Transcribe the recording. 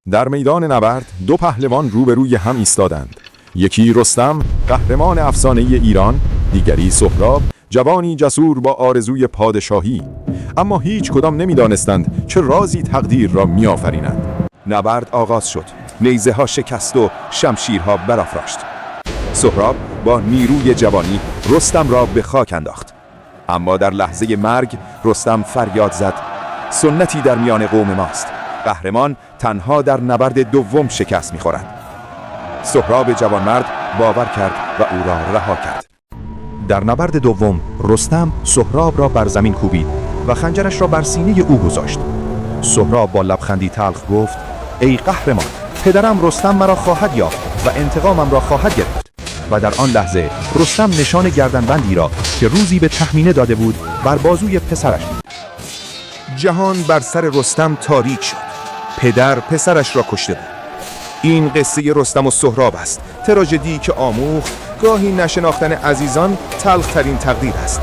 در میدان نبرد دو پهلوان روبروی هم ایستادند. یکی رستم، قهرمان افسانه ایران، دیگری سهراب، جوانی جسور با آرزوی پادشاهی. اما هیچ کدام نمی‌دانستند چه رازی تقدیر را می‌آفرینند. نبرد آغاز شد. نیزه ها شکست و شمشیرها برافراشت. سهراب با نیروی جوانی رستم را به خاک انداخت. اما در لحظه مرگ رستم فریاد زد: سنتی در میان قوم ماست. قهرمان تنها در نبرد دوم شکست می‌خورد. سهراب جوانمرد باور کرد و او را رها کرد. در نبرد دوم رستم سهراب را بر زمین کوبید و خنجرش را بر سینه او گذاشت. سهراب با لبخندی تلخ گفت: ای قهرمان، پدرم رستم مرا خواهد یافت و انتقامم را خواهد گرفت. و در آن لحظه رستم نشان گردنبندی را که روزی به تهمینه داده بود بر بازوی پسرش دید. جهان بر سر رستم تاریک شد. پدر پسرش را کشته بود. این قصه رستم و سهراب است، تراژدی که آموخت گاهی نشناختن عزیزان تلخ‌ترین تقدیر است.